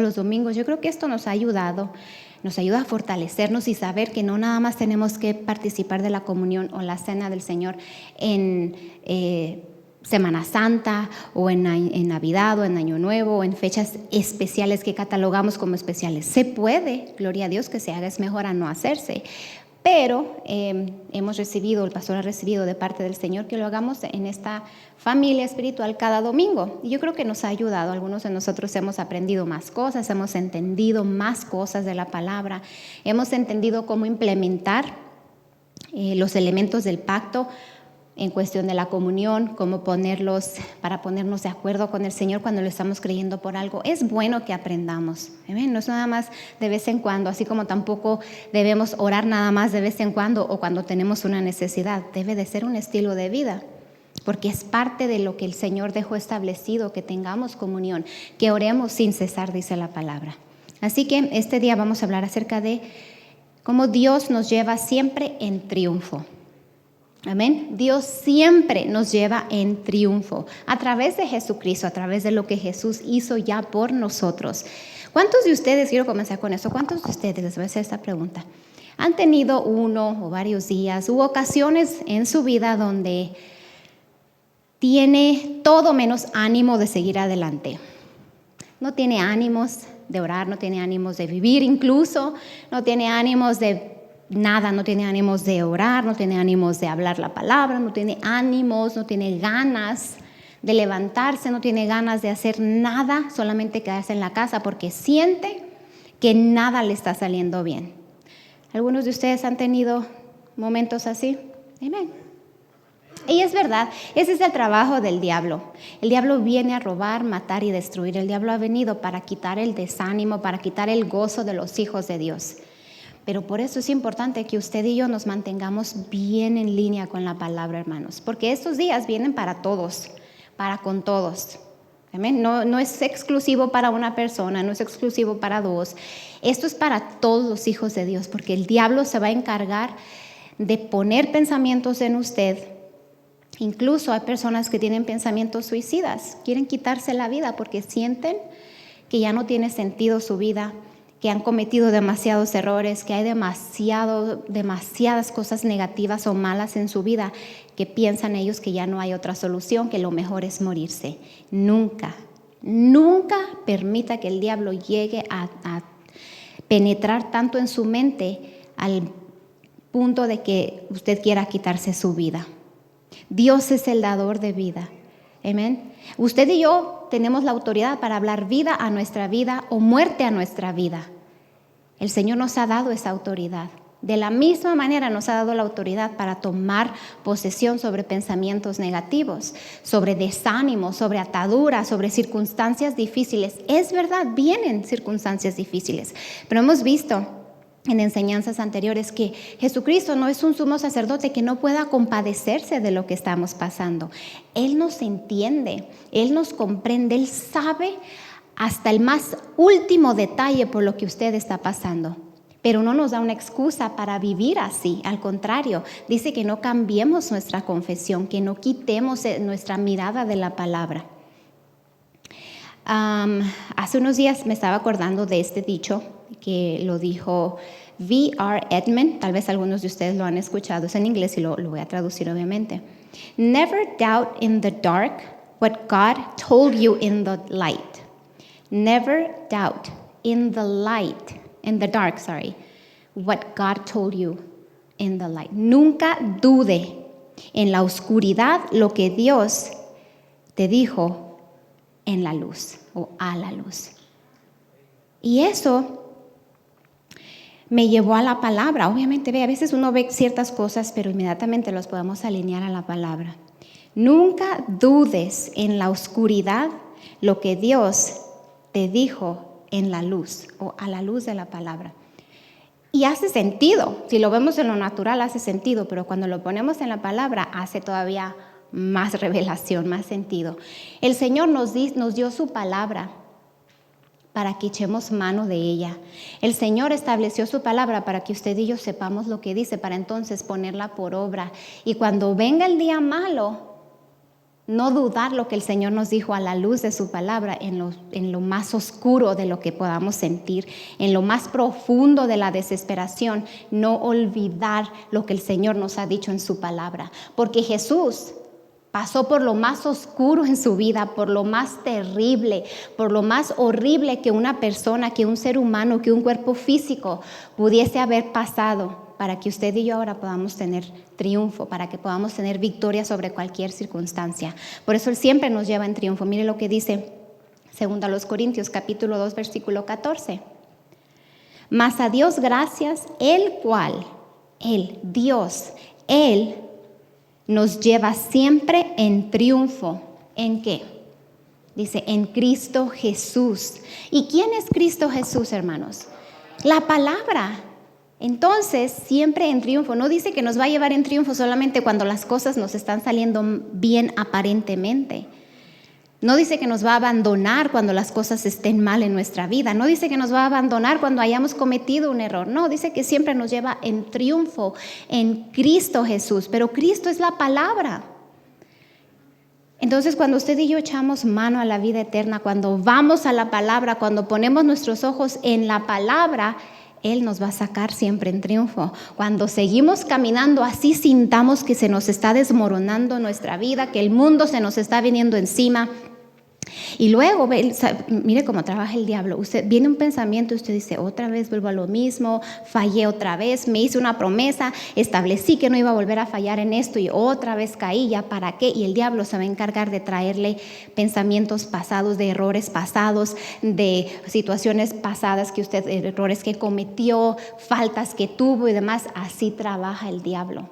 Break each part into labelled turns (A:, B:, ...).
A: los domingos. Yo creo que esto nos ayuda a fortalecernos y saber que no nada más tenemos que participar de la comunión o la cena del Señor en Semana Santa o en Navidad o en Año Nuevo o en fechas especiales que catalogamos como especiales. Se puede, gloria a Dios, que se haga, es mejor a no hacerse. Pero el pastor ha recibido de parte del Señor que lo hagamos en esta familia espiritual cada domingo. Y yo creo que nos ha ayudado. Algunos de nosotros hemos aprendido más cosas, hemos entendido más cosas de la palabra, hemos entendido cómo implementar los elementos del pacto en cuestión de la comunión, cómo para ponernos de acuerdo con el Señor cuando lo estamos creyendo por algo. Es bueno que aprendamos, ¿amén? No es nada más de vez en cuando, así como tampoco debemos orar nada más de vez en cuando o cuando tenemos una necesidad. Debe de ser un estilo de vida, porque es parte de lo que el Señor dejó establecido, que tengamos comunión, que oremos sin cesar, dice la palabra. Así que este día vamos a hablar acerca de cómo Dios nos lleva siempre en triunfo. Amén. Dios siempre nos lleva en triunfo a través de Jesucristo, a través de lo que Jesús hizo ya por nosotros. ¿Cuántos de ustedes, quiero comenzar con eso, cuántos de ustedes, les voy a hacer esta pregunta, han tenido uno o varios días u ocasiones en su vida donde tiene todo menos ánimo de seguir adelante? No tiene ánimos de orar, no tiene ánimos de vivir incluso, no tiene ánimos de nada, no tiene ánimos de orar, no tiene ánimos de hablar la palabra, no tiene ánimos, no tiene ganas de levantarse, no tiene ganas de hacer nada, solamente quedarse en la casa porque siente que nada le está saliendo bien. ¿Algunos de ustedes han tenido momentos así? Amén. Y es verdad, ese es el trabajo del diablo. El diablo viene a robar, matar y destruir. El diablo ha venido para quitar el desánimo, para quitar el gozo de los hijos de Dios. Pero por eso es importante que usted y yo nos mantengamos bien en línea con la palabra, hermanos, porque estos días vienen para todos, para con todos. Amén. No es exclusivo para una persona, no es exclusivo para dos. Esto es para todos los hijos de Dios, porque el diablo se va a encargar de poner pensamientos en usted. Incluso hay personas que tienen pensamientos suicidas, quieren quitarse la vida porque sienten que ya no tiene sentido su vida, que han cometido demasiados errores, que hay demasiadas cosas negativas o malas en su vida, que piensan ellos que ya no hay otra solución, que lo mejor es morirse. Nunca permita que el diablo llegue a penetrar tanto en su mente al punto de que usted quiera quitarse su vida. Dios es el dador de vida. Amén. Usted y yo tenemos la autoridad para hablar vida a nuestra vida o muerte a nuestra vida. El Señor nos ha dado esa autoridad. De la misma manera nos ha dado la autoridad para tomar posesión sobre pensamientos negativos, sobre desánimo, sobre ataduras, sobre circunstancias difíciles. Es verdad, vienen circunstancias difíciles, pero hemos visto en enseñanzas anteriores que Jesucristo no es un sumo sacerdote que no pueda compadecerse de lo que estamos pasando. Él nos entiende, Él nos comprende, Él sabe hasta el más último detalle por lo que usted está pasando. Pero no nos da una excusa para vivir así. Al contrario, dice que no cambiemos nuestra confesión, que no quitemos nuestra mirada de la palabra. Hace unos días me estaba acordando de este dicho que lo dijo V.R. Edmond. Tal vez algunos de ustedes lo han escuchado. Es en inglés y lo voy a traducir obviamente. Never doubt in the dark what God told you in the light. Never doubt in the dark, what God told you in the light. Nunca dude en la oscuridad lo que Dios te dijo en la luz o a la luz. Y eso me llevó a la palabra. Obviamente, a veces uno ve ciertas cosas, pero inmediatamente los podemos alinear a la palabra. Nunca dudes en la oscuridad lo que Dios te dijo en la luz o a la luz de la palabra. Y hace sentido, si lo vemos en lo natural hace sentido, pero cuando lo ponemos en la palabra hace todavía más revelación, más sentido. El Señor nos dio su palabra para que echemos mano de ella. El Señor estableció su palabra para que usted y yo sepamos lo que dice, para entonces ponerla por obra. Y cuando venga el día malo, No dudar lo que el Señor nos dijo a la luz de su palabra en lo más oscuro de lo que podamos sentir, en lo más profundo de la desesperación. No olvidar lo que el Señor nos ha dicho en su palabra. Porque Jesús pasó por lo más oscuro en su vida, por lo más terrible, por lo más horrible que una persona, que un ser humano, que un cuerpo físico pudiese haber pasado, para que usted y yo ahora podamos tener triunfo, para que podamos tener victoria sobre cualquier circunstancia. Por eso Él siempre nos lleva en triunfo. Mire lo que dice 2 Corintios capítulo 2 versículo 14. Mas a Dios gracias, el cual, Dios, Él nos lleva siempre en triunfo. ¿En qué? Dice, en Cristo Jesús. ¿Y quién es Cristo Jesús, hermanos? La palabra. Entonces, siempre en triunfo. No dice que nos va a llevar en triunfo solamente cuando las cosas nos están saliendo bien aparentemente. No dice que nos va a abandonar cuando las cosas estén mal en nuestra vida. No dice que nos va a abandonar cuando hayamos cometido un error. No, dice que siempre nos lleva en triunfo en Cristo Jesús. Pero Cristo es la palabra. Entonces, cuando usted y yo echamos mano a la vida eterna, cuando vamos a la palabra, cuando ponemos nuestros ojos en la palabra, Él nos va a sacar siempre en triunfo. Cuando seguimos caminando así, sintamos que se nos está desmoronando nuestra vida, que el mundo se nos está viniendo encima. Y luego, mire cómo trabaja el diablo. Usted viene un pensamiento y usted dice, otra vez vuelvo a lo mismo, fallé otra vez, me hice una promesa, establecí que no iba a volver a fallar en esto y otra vez caí, ¿ya para qué? Y el diablo se va a encargar de traerle pensamientos pasados, de errores pasados, de situaciones pasadas que usted, errores que cometió, faltas que tuvo y demás. Así trabaja el diablo.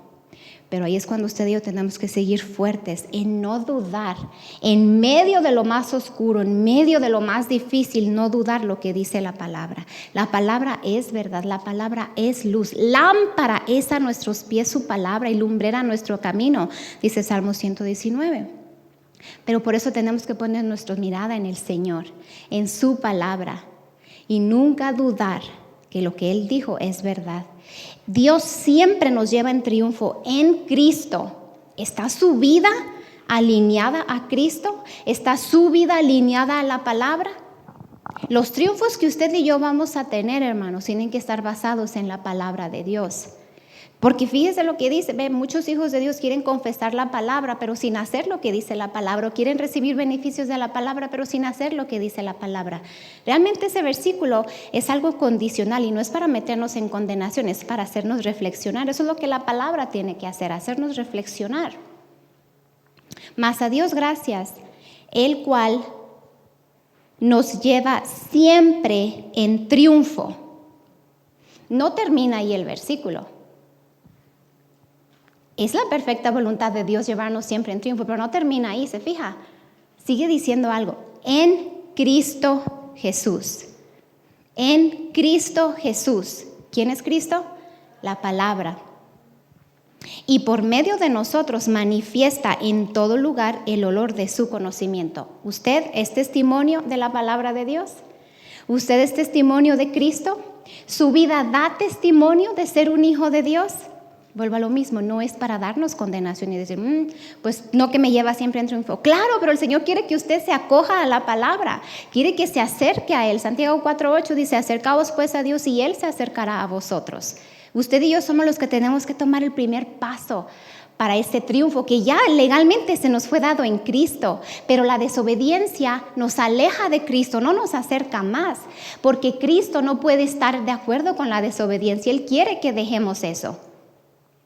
A: Pero ahí es cuando usted y yo tenemos que seguir fuertes en no dudar, en medio de lo más oscuro, en medio de lo más difícil, no dudar lo que dice la palabra. La palabra es verdad, la palabra es luz. Lámpara es a nuestros pies su palabra y lumbrera a nuestro camino, dice Salmo 119. Pero por eso tenemos que poner nuestra mirada en el Señor, en su palabra y nunca dudar que lo que Él dijo es verdad. Dios siempre nos lleva en triunfo en Cristo. ¿Está su vida alineada a Cristo? ¿Está su vida alineada a la palabra? Los triunfos que usted y yo vamos a tener, hermanos, tienen que estar basados en la palabra de Dios. Porque fíjese lo que dice, muchos hijos de Dios quieren confesar la palabra, pero sin hacer lo que dice la palabra, o quieren recibir beneficios de la palabra, pero sin hacer lo que dice la palabra. Realmente ese versículo es algo condicional y no es para meternos en condenación, es para hacernos reflexionar. Eso es lo que la palabra tiene que hacer, hacernos reflexionar. Mas a Dios gracias, el cual nos lleva siempre en triunfo. No termina ahí el versículo. Es la perfecta voluntad de Dios llevarnos siempre en triunfo, pero no termina ahí, ¿se fija? Sigue diciendo algo. En Cristo Jesús. En Cristo Jesús. ¿Quién es Cristo? La palabra. Y por medio de nosotros manifiesta en todo lugar el olor de su conocimiento. ¿Usted es testimonio de la palabra de Dios? ¿Usted es testimonio de Cristo? ¿Su vida da testimonio de ser un hijo de Dios? Vuelvo a lo mismo, no es para darnos condenación y decir, pues no, que me lleva siempre en triunfo. Claro, pero el Señor quiere que usted se acoja a la palabra, quiere que se acerque a Él. Santiago 4:8 dice, acercaos pues a Dios y Él se acercará a vosotros. Usted y yo somos los que tenemos que tomar el primer paso para ese triunfo que ya legalmente se nos fue dado en Cristo, pero la desobediencia nos aleja de Cristo, no nos acerca más, porque Cristo no puede estar de acuerdo con la desobediencia. Él quiere que dejemos eso.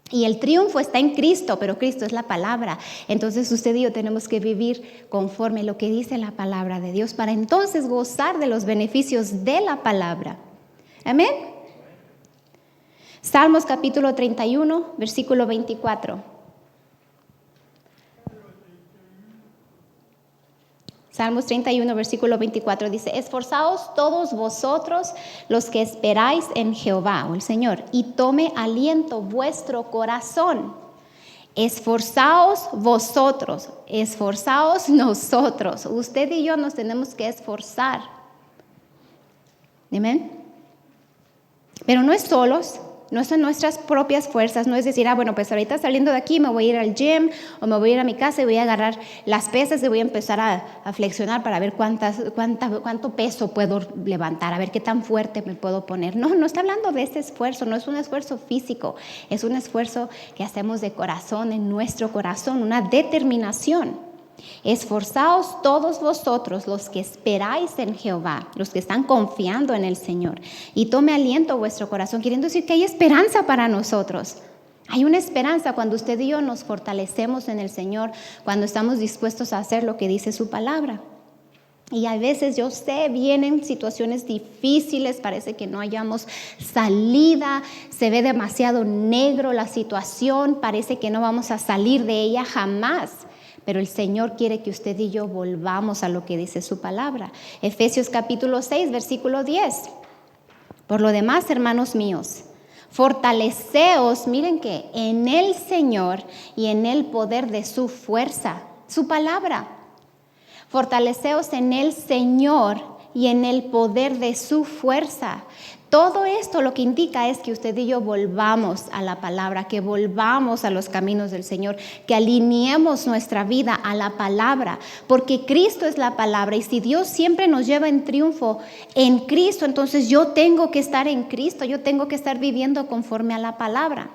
A: Y el triunfo está en Cristo, pero Cristo es la palabra. Entonces usted y yo tenemos que vivir conforme lo que dice la palabra de Dios para entonces gozar de los beneficios de la palabra. Amén. Salmos capítulo 31, versículo 24. Salmos 31, versículo 24 dice, esforzaos todos vosotros los que esperáis en Jehová, o el Señor, y tome aliento vuestro corazón. Esforzaos vosotros, esforzaos nosotros. Usted y yo nos tenemos que esforzar. Amén. Pero no es solos, No son nuestras propias fuerzas, no es decir, bueno, pues ahorita saliendo de aquí me voy a ir al gym o me voy a ir a mi casa y voy a agarrar las pesas y voy a empezar a flexionar para ver cuánto peso puedo levantar, a ver qué tan fuerte me puedo poner. No está hablando de ese esfuerzo, no es un esfuerzo físico, es un esfuerzo que hacemos de corazón, en nuestro corazón, una determinación. Esforzaos todos vosotros los que esperáis en Jehová, los que están confiando en el Señor, y tome aliento vuestro corazón, queriendo decir que hay esperanza para nosotros. Hay una esperanza cuando usted y yo nos fortalecemos en el Señor, cuando estamos dispuestos a hacer lo que dice su palabra. Y a veces yo sé, vienen situaciones difíciles, parece que no hayamos salida, se ve demasiado negro la situación, parece que no vamos a salir de ella jamás. Pero el Señor quiere que usted y yo volvamos a lo que dice su palabra. Efesios capítulo 6, versículo 10. Por lo demás, hermanos míos, fortaleceos, miren que en el Señor y en el poder de su fuerza, su palabra. Fortaleceos en el Señor y en el poder de su fuerza. Todo esto lo que indica es que usted y yo volvamos a la palabra, que volvamos a los caminos del Señor, que alineemos nuestra vida a la palabra, porque Cristo es la palabra y si Dios siempre nos lleva en triunfo en Cristo, entonces yo tengo que estar en Cristo, yo tengo que estar viviendo conforme a la palabra,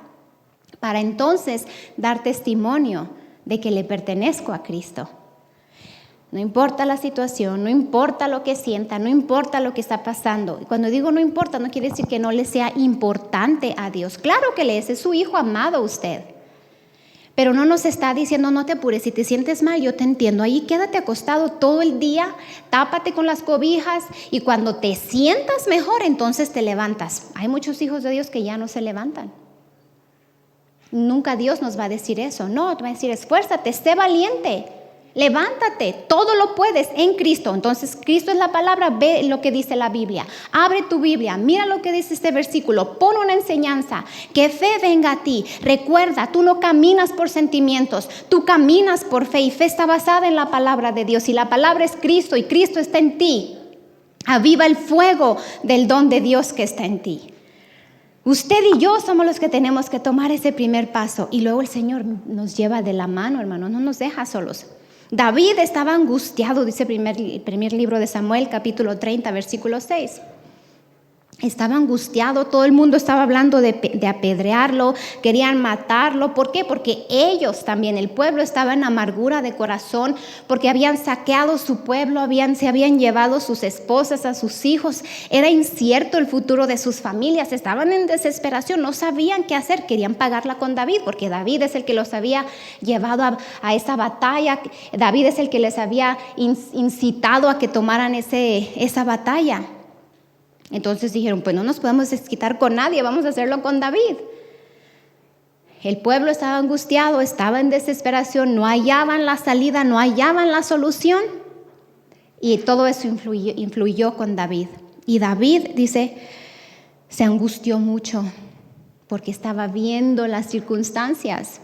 A: para entonces dar testimonio de que le pertenezco a Cristo. No importa la situación, no importa lo que sienta, no importa lo que está pasando. Y cuando digo no importa, no quiere decir que no le sea importante a Dios. Claro que le es su hijo amado usted. Pero no nos está diciendo no te apures, si te sientes mal yo te entiendo. Ahí quédate acostado todo el día, tápate con las cobijas y cuando te sientas mejor entonces te levantas. Hay muchos hijos de Dios que ya no se levantan. Nunca Dios nos va a decir eso. No, te va a decir esfuérzate, sé valiente. Levántate, todo lo puedes en Cristo. Entonces Cristo es la palabra, ve lo que dice la Biblia. Abre tu Biblia, mira lo que dice este versículo, pon una enseñanza, que fe venga a ti. Recuerda, tú no caminas por sentimientos, tú caminas por fe y fe está basada en la palabra de Dios y la palabra es Cristo y Cristo está en ti. Aviva el fuego del don de Dios que está en ti. Usted y yo somos los que tenemos que tomar ese primer paso y luego el Señor nos lleva de la mano, hermano, no nos deja solos. David estaba angustiado, dice el primer libro de Samuel, capítulo 30, versículo 6. Estaba angustiado, todo el mundo estaba hablando de apedrearlo, querían matarlo. ¿Por qué? Porque ellos también, el pueblo estaba en amargura de corazón, porque habían saqueado su pueblo, se habían llevado sus esposas, a sus hijos. Era incierto el futuro de sus familias, estaban en desesperación, no sabían qué hacer, querían pagarla con David, porque David es el que los había llevado a esa batalla, David es el que les había incitado a que tomaran esa batalla. Entonces dijeron, pues no nos podemos desquitar con nadie, vamos a hacerlo con David. El pueblo estaba angustiado, estaba en desesperación, no hallaban la salida, no hallaban la solución. Y todo eso influyó con David. Y David, dice, se angustió mucho porque estaba viendo las circunstancias.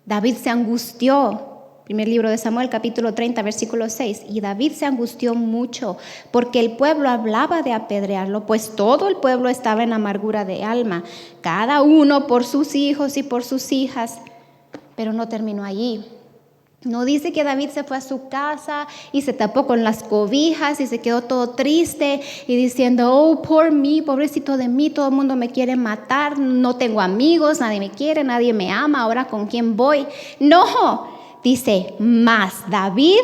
A: David se angustió. Primer libro de Samuel, capítulo 30, versículo 6. Y David se angustió mucho porque el pueblo hablaba de apedrearlo, pues todo el pueblo estaba en amargura de alma, cada uno por sus hijos y por sus hijas. Pero no terminó allí. No dice que David se fue a su casa y se tapó con las cobijas y se quedó todo triste y diciendo, oh, por mí, pobrecito de mí, todo el mundo me quiere matar, no tengo amigos, nadie me quiere, nadie me ama, ahora con quién voy. No. Dice, mas David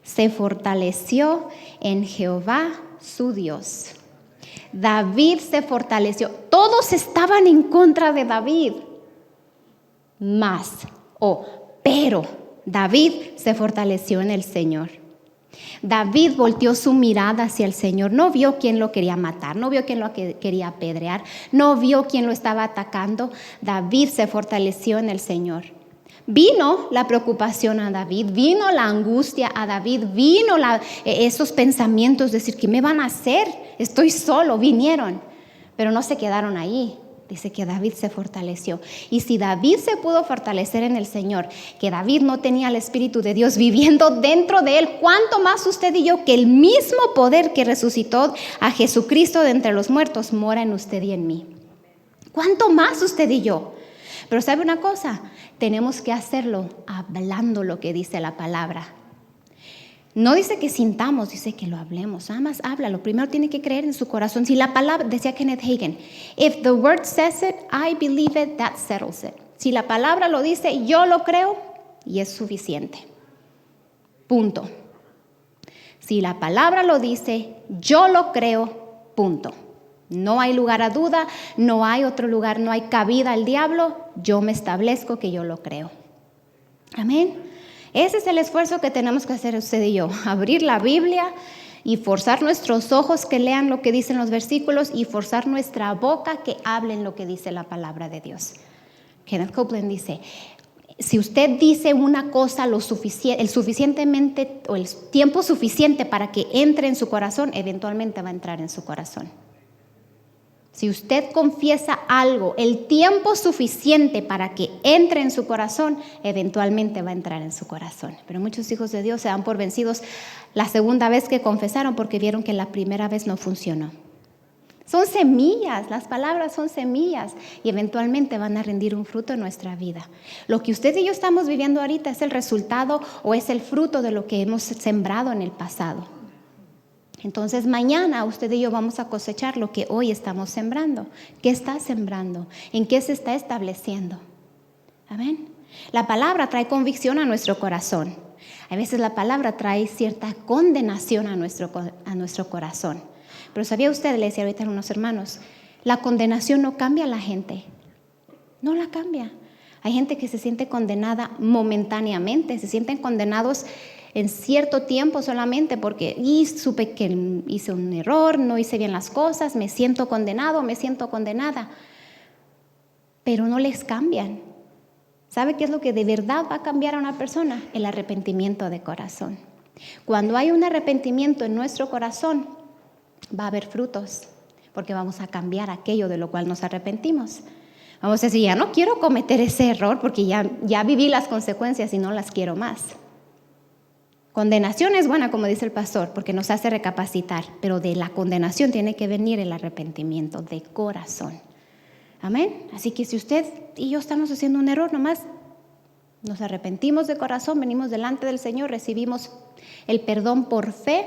A: se fortaleció en Jehová su Dios. David se fortaleció. Todos estaban en contra de David. Pero David se fortaleció en el Señor. David volteó su mirada hacia el Señor. No vio quién lo quería matar, no vio quién lo quería apedrear, no vio quién lo estaba atacando. David se fortaleció en el Señor. Vino la preocupación a David, vino la angustia a David, vino esos pensamientos, decir, ¿qué me van a hacer? Estoy solo, vinieron, pero no se quedaron ahí. Dice que David se fortaleció. Y si David se pudo fortalecer en el Señor, que David no tenía el Espíritu de Dios viviendo dentro de él, ¿cuánto más usted y yo, que el mismo poder que resucitó a Jesucristo de entre los muertos mora en usted y en mí? ¿Cuánto más usted y yo? Pero ¿sabe una cosa? Tenemos que hacerlo hablando lo que dice la palabra. No dice que sintamos, dice que lo hablemos. Nada más háblalo. Primero tiene que creer en su corazón. Si la palabra, decía Kenneth Hagin, if the word says it, I believe it, that settles it. Si la palabra lo dice, yo lo creo y es suficiente. Punto. Si la palabra lo dice, yo lo creo, punto. No hay lugar a duda, no hay otro lugar, no hay cabida al diablo. Yo me establezco que yo lo creo. Amén. Ese es el esfuerzo que tenemos que hacer usted y yo. Abrir la Biblia y forzar nuestros ojos que lean lo que dicen los versículos y forzar nuestra boca que hablen lo que dice la palabra de Dios. Kenneth Copeland dice, si usted dice una cosa el tiempo suficiente para que entre en su corazón, eventualmente va a entrar en su corazón. Si usted confiesa algo el tiempo suficiente para que entre en su corazón, eventualmente va a entrar en su corazón. Pero muchos hijos de Dios se dan por vencidos la segunda vez que confesaron porque vieron que la primera vez no funcionó. Son semillas, las palabras son semillas y eventualmente van a rendir un fruto en nuestra vida. Lo que usted y yo estamos viviendo ahorita es el resultado o es el fruto de lo que hemos sembrado en el pasado. Entonces mañana usted y yo vamos a cosechar lo que hoy estamos sembrando. ¿Qué está sembrando? ¿En qué se está estableciendo? Amén. La palabra trae convicción a nuestro corazón. A veces la palabra trae cierta condenación a nuestro corazón. Pero ¿sabía usted? Le decía ahorita a unos hermanos, la condenación no cambia a la gente. No la cambia. Hay gente que se siente condenada momentáneamente, se sienten condenados en cierto tiempo solamente porque supe que hice un error, no hice bien las cosas, me siento condenado, me siento condenada. Pero no les cambian. ¿Sabe qué es lo que de verdad va a cambiar a una persona? El arrepentimiento de corazón. Cuando hay un arrepentimiento en nuestro corazón, va a haber frutos, porque vamos a cambiar aquello de lo cual nos arrepentimos. Vamos a decir, ya no quiero cometer ese error porque ya viví las consecuencias y no las quiero más. Condenación es buena, como dice el pastor, porque nos hace recapacitar, pero de la condenación tiene que venir el arrepentimiento de corazón. Amén. Así que si usted y yo estamos haciendo un error, nomás nos arrepentimos de corazón, venimos delante del Señor, recibimos el perdón por fe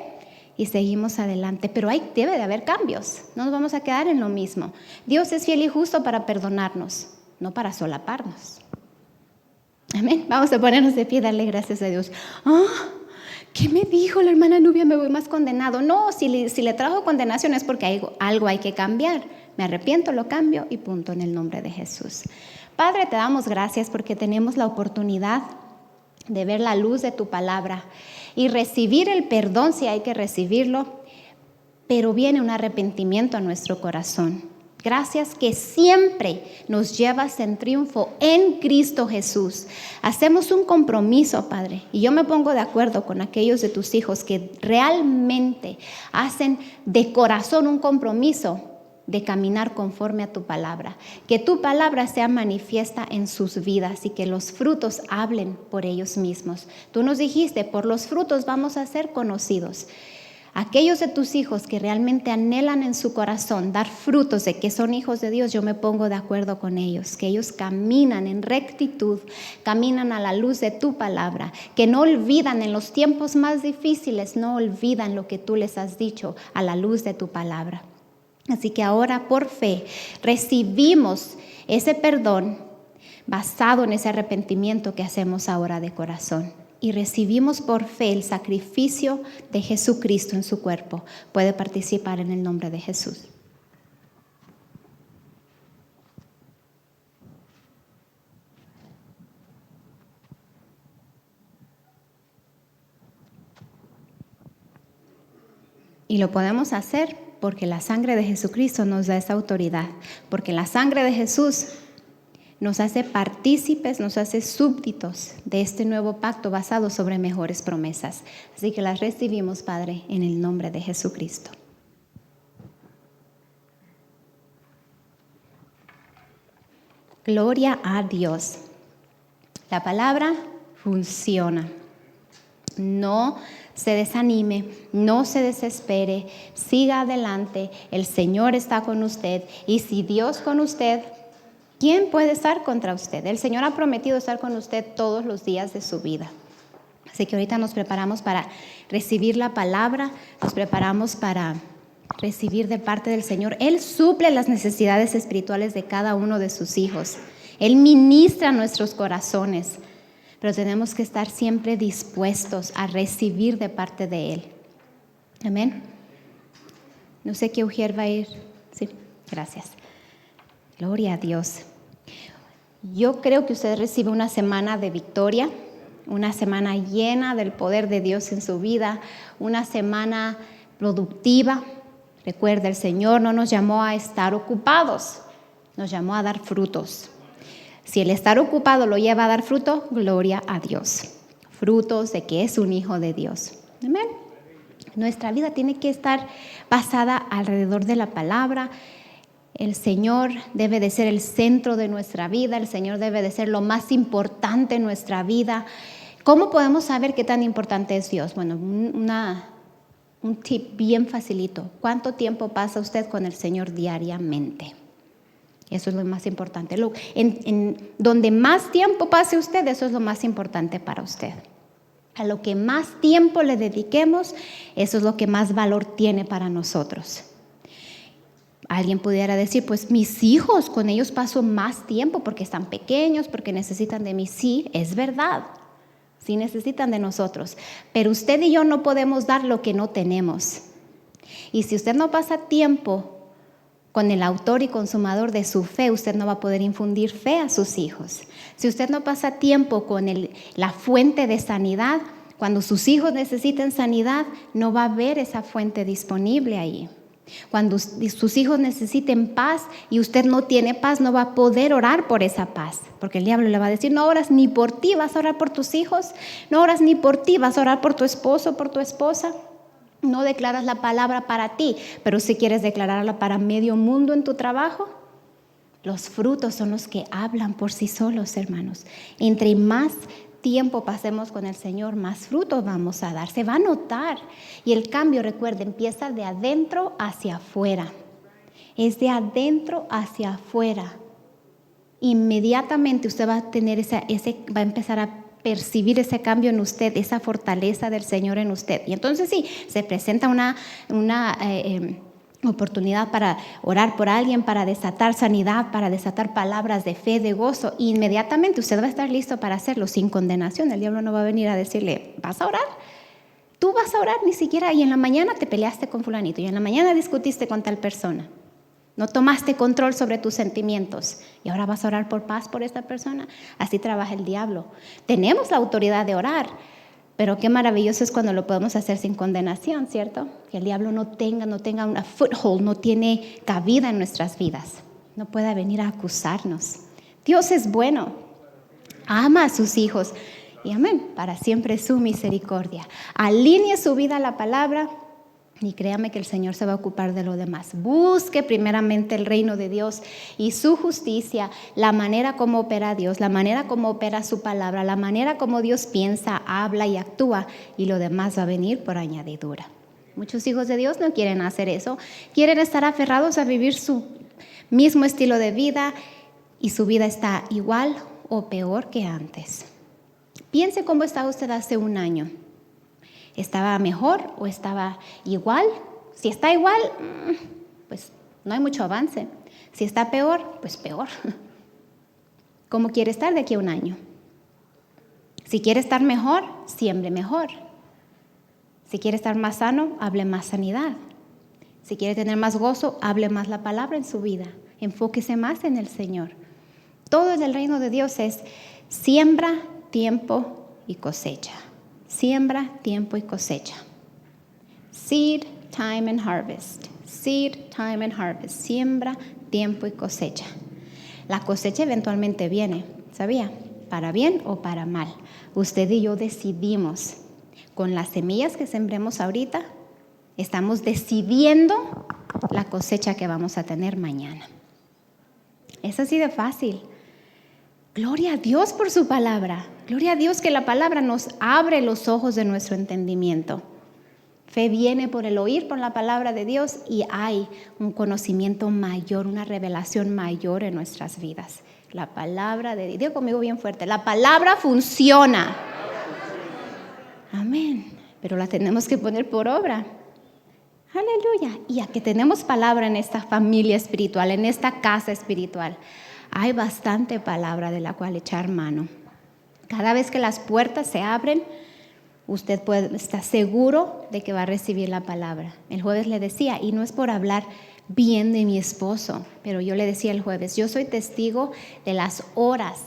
A: y seguimos adelante. Pero debe de haber cambios, no nos vamos a quedar en lo mismo. Dios es fiel y justo para perdonarnos, no para solaparnos. Amén. Vamos a ponernos de pie, darle gracias a Dios. ¿Qué me dijo la hermana Nubia? Me voy más condenado. No, si le trajo condenación es porque algo hay que cambiar. Me arrepiento, lo cambio y punto, en el nombre de Jesús. Padre, te damos gracias porque tenemos la oportunidad de ver la luz de tu palabra y recibir el perdón si hay que recibirlo, pero viene un arrepentimiento a nuestro corazón. Gracias que siempre nos llevas en triunfo en Cristo Jesús. Hacemos un compromiso, Padre, y yo me pongo de acuerdo con aquellos de tus hijos que realmente hacen de corazón un compromiso de caminar conforme a tu palabra. Que tu palabra sea manifiesta en sus vidas y que los frutos hablen por ellos mismos. Tú nos dijiste, por los frutos vamos a ser conocidos. Aquellos de tus hijos que realmente anhelan en su corazón dar frutos de que son hijos de Dios, yo me pongo de acuerdo con ellos, que ellos caminan en rectitud, caminan a la luz de tu palabra, que no olvidan en los tiempos más difíciles, no olvidan lo que tú les has dicho a la luz de tu palabra. Así que ahora por fe recibimos ese perdón basado en ese arrepentimiento que hacemos ahora de corazón. Y recibimos por fe el sacrificio de Jesucristo en su cuerpo. Puede participar en el nombre de Jesús. Y lo podemos hacer porque la sangre de Jesucristo nos da esa autoridad. Porque la sangre de Jesús nos hace partícipes, nos hace súbditos de este nuevo pacto basado sobre mejores promesas. Así que las recibimos, Padre, en el nombre de Jesucristo. Gloria a Dios. La palabra funciona. No se desanime, no se desespere, siga adelante. El Señor está con usted. Y si Dios con usted, ¿quién puede estar contra usted? El Señor ha prometido estar con usted todos los días de su vida. Así que ahorita nos preparamos para recibir la palabra, nos preparamos para recibir de parte del Señor. Él suple las necesidades espirituales de cada uno de sus hijos. Él ministra nuestros corazones, pero tenemos que estar siempre dispuestos a recibir de parte de Él. Amén. No sé qué Ujier va a ir. Sí, gracias. Gloria a Dios. Yo creo que usted recibe una semana de victoria, una semana llena del poder de Dios en su vida, una semana productiva. Recuerda, el Señor no nos llamó a estar ocupados, nos llamó a dar frutos. Si el estar ocupado lo lleva a dar fruto, gloria a Dios. Frutos de que es un hijo de Dios. Amén. Nuestra vida tiene que estar basada alrededor de la palabra. El Señor debe de ser el centro de nuestra vida. El Señor debe de ser lo más importante en nuestra vida. ¿Cómo podemos saber qué tan importante es Dios? Bueno, un tip bien facilito. ¿Cuánto tiempo pasa usted con el Señor diariamente? Eso es lo más importante. En donde más tiempo pase usted, eso es lo más importante para usted. A lo que más tiempo le dediquemos, eso es lo que más valor tiene para nosotros. Alguien pudiera decir, pues mis hijos, con ellos paso más tiempo porque están pequeños, porque necesitan de mí. Sí, es verdad. Sí necesitan de nosotros. Pero usted y yo no podemos dar lo que no tenemos. Y si usted no pasa tiempo con el autor y consumador de su fe, usted no va a poder infundir fe a sus hijos. Si usted no pasa tiempo con la fuente de sanidad, cuando sus hijos necesiten sanidad, no va a haber esa fuente disponible ahí. Cuando sus hijos necesiten paz y usted no tiene paz, no va a poder orar por esa paz. Porque el diablo le va a decir, no oras ni por ti, vas a orar por tus hijos. No oras ni por ti, vas a orar por tu esposo, por tu esposa. No declaras la palabra para ti, pero si quieres declararla para medio mundo en tu trabajo, los frutos son los que hablan por sí solos, hermanos. Entre más tiempo pasemos con el Señor, más frutos vamos a dar. Se va a notar. Y el cambio, recuerden, empieza de adentro hacia afuera. Es de adentro hacia afuera. Inmediatamente usted va a tener va a empezar a percibir ese cambio en usted, esa fortaleza del Señor en usted. Y entonces sí, se presenta una oportunidad para orar por alguien, para desatar sanidad, para desatar palabras de fe, de gozo. Y inmediatamente usted va a estar listo para hacerlo sin condenación. El diablo no va a venir a decirle, ¿vas a orar? Tú vas a orar ni siquiera. Y en la mañana te peleaste con fulanito. Y en la mañana discutiste con tal persona. No tomaste control sobre tus sentimientos y ahora vas a orar por paz por esta persona. Así trabaja el diablo. Tenemos la autoridad de orar, pero qué maravilloso es cuando lo podemos hacer sin condenación, ¿cierto? Que el diablo no tenga una foothold, no tiene cabida en nuestras vidas. No pueda venir a acusarnos. Dios es bueno, ama a sus hijos y amén, para siempre su misericordia. Alinee su vida a la palabra. Y créame que el Señor se va a ocupar de lo demás. Busque primeramente el reino de Dios y su justicia, la manera como opera Dios, la manera como opera su palabra, la manera como Dios piensa, habla y actúa, y lo demás va a venir por añadidura. Muchos hijos de Dios no quieren hacer eso. Quieren estar aferrados a vivir su mismo estilo de vida y su vida está igual o peor que antes. Piense cómo estaba usted hace un año. ¿Estaba mejor o estaba igual? Si está igual, pues no hay mucho avance. Si está peor, pues peor. ¿Cómo quiere estar de aquí a un año? Si quiere estar mejor, siembre mejor. Si quiere estar más sano, hable más sanidad. Si quiere tener más gozo, hable más la palabra en su vida. Enfóquese más en el Señor. Todo en el reino de Dios es siembra, tiempo y cosecha. Siembra, tiempo y cosecha. Seed, time and harvest. Seed, time and harvest. Siembra, tiempo y cosecha. La cosecha eventualmente viene, ¿sabía? Para bien o para mal. Usted y yo decidimos. Con las semillas que sembremos ahorita, estamos decidiendo la cosecha que vamos a tener mañana. Es así de fácil. Gloria a Dios por su palabra. Gloria a Dios que la palabra nos abre los ojos de nuestro entendimiento. Fe viene por el oír por la palabra de Dios y hay un conocimiento mayor, una revelación mayor en nuestras vidas. La palabra de Dios, digo conmigo bien fuerte, la palabra funciona. Amén. Pero la tenemos que poner por obra. Aleluya. Y a que tenemos palabra en esta familia espiritual, en esta casa espiritual, hay bastante palabra de la cual echar mano. Cada vez que las puertas se abren, usted puede estar seguro de que va a recibir la palabra. El jueves le decía, y no es por hablar bien de mi esposo, pero yo le decía el jueves, yo soy testigo de las horas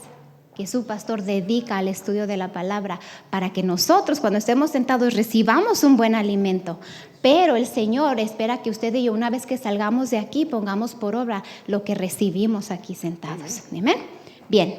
A: que su pastor dedica al estudio de la palabra para que nosotros cuando estemos sentados recibamos un buen alimento. Pero el Señor espera que usted y yo una vez que salgamos de aquí pongamos por obra lo que recibimos aquí sentados. Amén. Bien.